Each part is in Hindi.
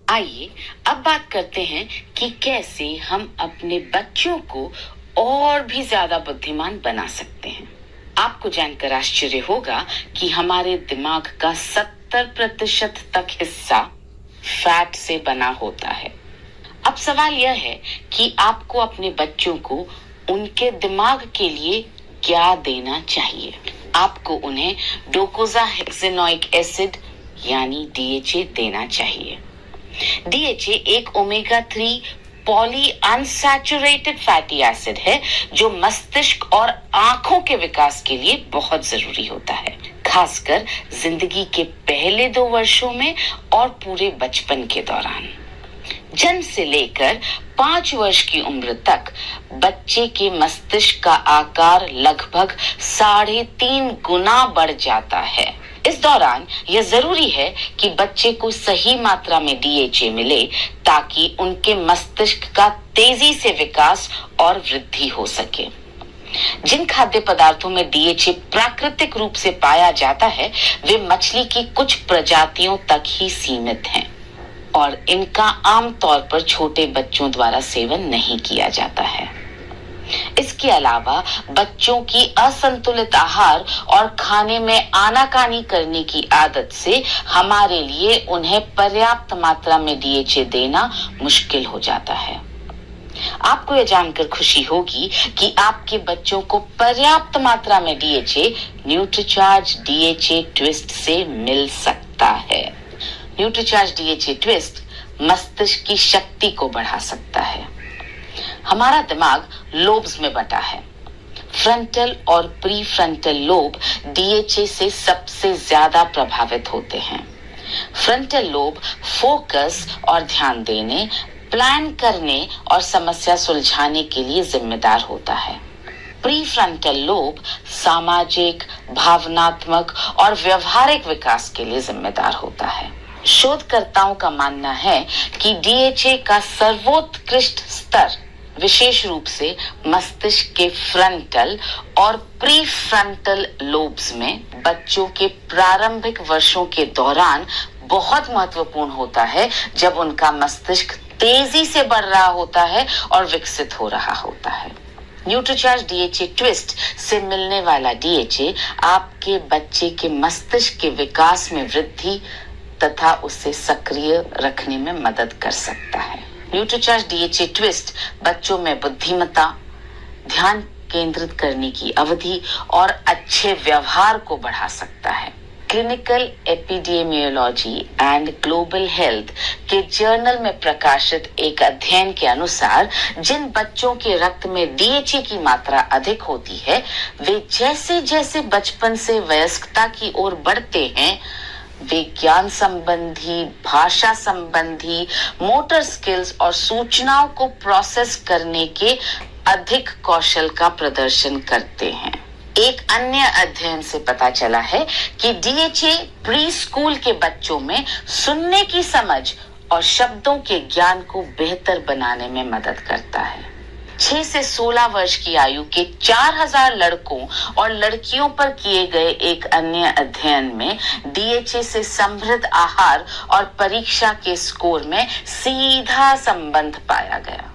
आइए अब बात करते हैं कि कैसे हम अपने बच्चों को और भी ज्यादा बुद्धिमान बना सकते हैं। आपको जानकर आश्चर्य होगा कि हमारे दिमाग का 70% तक हिस्सा फैट से बना होता है। अब सवाल यह है कि आपको अपने बच्चों को उनके दिमाग के लिए क्या देना चाहिए। आपको उन्हें डोकोसाहेक्सेनोइक एसिड यानी डीएचए देना चाहिए। डीएचए एक omega 3 poly unsaturated fatty acid है जो मस्तिष्क और आंखों के विकास के लिए बहुत जरूरी होता है, खासकर जिंदगी के पहले 2 वर्षों में और पूरे बचपन के दौरान। जन्म से लेकर 5 वर्ष की उम्र तक बच्चे के मस्तिष्क का आकार लगभग 3.5 गुना बढ़ जाता है। इस दौरान यह जरूरी है कि बच्चे को सही मात्रा में डीएचए मिले ताकि उनके मस्तिष्क का तेजी से विकास और वृद्धि हो सके। जिन खाद्य पदार्थों में डीएचए प्राकृतिक रूप से पाया जाता है वे मछली की कुछ प्रजातियों तक ही सीमित हैं और इनका आमतौर पर छोटे बच्चों द्वारा सेवन नहीं किया जाता है। इसके अलावा बच्चों की असंतुलित आहार और खाने में आनाकानी करने की आदत से हमारे लिए उन्हें पर्याप्त मात्रा में डीएचए देना मुश्किल हो जाता है। आपको यह जानकर खुशी होगी कि आपके बच्चों को पर्याप्त मात्रा में डीएचए न्यूट्रीचार्ज डीएचए ट्विस्ट से मिल सकता है। न्यूट्रीचार्ज डीएचए ट्विस्ट मस्तिष्क की शक्ति को बढ़ा सकता है। हमारा दिमाग लोब्स में बटा है। फ्रंटल और प्री फ्रंटल लोब डीएचए से सबसे ज्यादा प्रभावित होते हैं। फ्रंटल लोब फोकस और ध्यान देने, प्लान करने और समस्या सुलझाने के लिए जिम्मेदार होता है। प्री फ्रंटल लोब सामाजिक, भावनात्मक और व्यवहारिक विकास के लिए जिम्मेदार होता है। शोधकर्ताओं का मानना है कि डीएचए का सर्वोत्कृष्ट स्तर विशेष रूप से मस्तिष्क के फ्रंटल और प्री फ्रंटल लोब्स में बच्चों के प्रारंभिक वर्षों के दौरान बहुत महत्वपूर्ण होता है, जब उनका मस्तिष्क तेजी से बढ़ रहा होता है और विकसित हो रहा होता है। न्यूट्रीचार्ज डीएचए ट्विस्ट से मिलने वाला डीएचए आपके बच्चे के मस्तिष्क के विकास में वृद्धि तथा उसे सक्रिय रखने में मदद कर सकता है। न्यूट्रीचार्ज डीएचए ट्विस्ट बच्चों में बुद्धिमत्ता, ध्यान केंद्रित करने की अवधि और अच्छे व्यवहार को बढ़ा सकता है। Clinical epidemiology and global health के जर्नल में प्रकाशित एक अध्ययन के अनुसार जिन बच्चों के रक्त में डीएचए की मात्रा अधिक होती है वे जैसे जैसे बचपन से वयस्कता की ओर बढ़ते हैं वे ज्ञान संबंधी, भाषा संबंधी, मोटर स्किल्स और सूचनाओं को प्रोसेस करने के अधिक कौशल का प्रदर्शन करते हैं। एक अन्य अध्ययन से पता चला है कि डीएचए प्री स्कूल के बच्चों में सुनने की समझ और शब्दों के ज्ञान को बेहतर बनाने में मदद करता है। 6 से 16 वर्ष की आयु के 4000 लड़कों और लड़कियों पर किए गए एक अन्य अध्ययन में डीएचए से समृद्ध आहार और परीक्षा के स्कोर में सीधा संबंध पाया गया।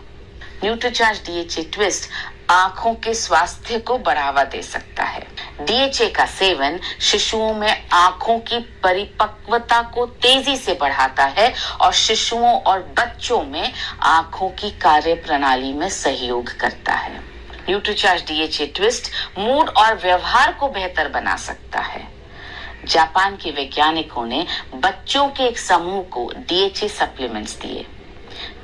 न्यूट्रीचार्ज डीएचए ट्विस्ट आंखों के स्वास्थ्य को बढ़ावा दे सकता है। डीएचए का सेवन शिशुओं में आंखों की परिपक्वता को तेजी से बढ़ाता है और शिशुओं और बच्चों में आंखों की कार्य प्रणाली में सहयोग करता है। न्यूट्रीचार्ज डीएचए ट्विस्ट मूड और व्यवहार को बेहतर बना सकता है। जापान के वैज्ञानिकों ने बच्चों के एक समूह को डीएचए सप्लीमेंट्स दिए।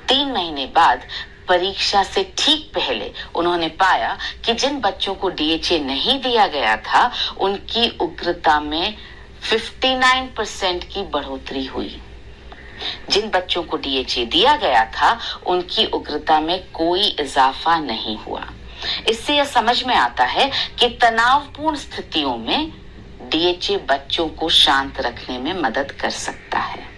3 महीने बाद परीक्षा से ठीक पहले उन्होंने पाया कि जिन बच्चों को डीएचए नहीं दिया गया था उनकी उग्रता में 59% की बढ़ोतरी हुई। जिन बच्चों को डीएचए दिया गया था उनकी उग्रता में कोई इजाफा नहीं हुआ। इससे यह समझ में आता है कि तनावपूर्ण स्थितियों में डीएचए बच्चों को शांत रखने में मदद कर सकता है।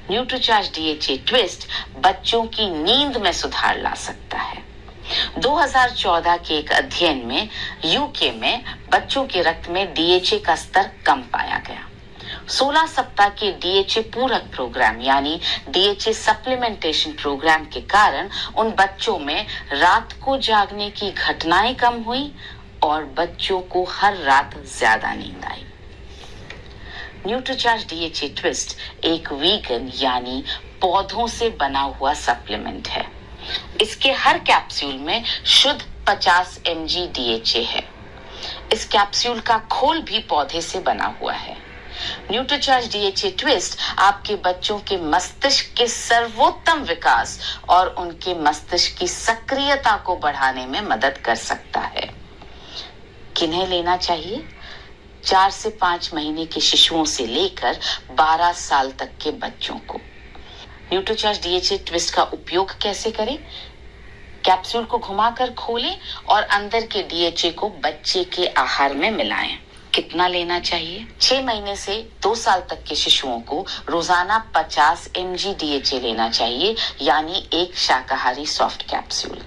न्यूट्रीचार्ज डीएचए ट्विस्ट बच्चों की नींद में सुधार ला सकता है। 2014 के एक अध्ययन में यूके में बच्चों के रक्त में डीएचए का स्तर कम पाया गया। 16 सप्ताह के डीएचए पूरक प्रोग्राम यानी डीएचए सप्लीमेंटेशन प्रोग्राम के कारण उन बच्चों में रात को जागने की घटनाएं कम हुई और बच्चों को हर रात ज्यादा नींद आई। न्यूट्रीचार्ज डीएचए ट्विस्ट एक वीगन यानी पौधों से बना हुआ सप्लीमेंट है। इसके हर कैप्सूल में शुद्ध 50 mg डीएचए है। इस कैप्सूल का खोल भी पौधे से बना हुआ है। न्यूट्रीचार्ज डीएचए ट्विस्ट आपके बच्चों के मस्तिष्क के सर्वोत्तम विकास और उनके मस्तिष्क की सक्रियता को बढ़ाने में मदद कर सकता है। किन्हें लेना चाहिए? 4 से 5 महीने के शिशुओं से लेकर 12 साल तक के बच्चों को। न्यूट्रीचार्ज डीएचए ट्विस्ट का उपयोग कैसे करें? कैप्सूल को घुमाकर खोलें और अंदर के डीएचए को बच्चे के आहार में मिलाएं। कितना लेना चाहिए? 6 महीने से 2 साल तक के शिशुओं को रोजाना 50 mg डीएचए लेना चाहिए, यानी एक शाकाहारी सॉफ्ट कैप्सूल।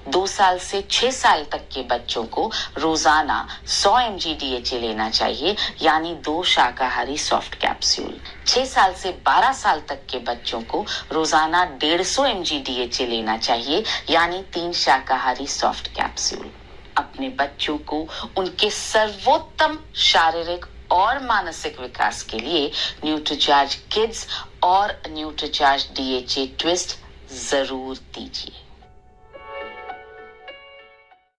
2 साल से 6 साल तक के बच्चों को रोजाना 100 mg डीएचए लेना चाहिए, यानी 2 शाकाहारी सॉफ्ट कैप्सूल। 6 साल से 12 साल तक के बच्चों को रोजाना 150 mg डीएचए लेना चाहिए, यानी 3 शाकाहारी सॉफ्ट कैप्सूल। अपने बच्चों को उनके सर्वोत्तम शारीरिक और मानसिक विकास के लिए न्यूट्रीचार्ज किड्स और न्यूट्रीचार्ज डीएचए ट्विस्ट जरूर दीजिए।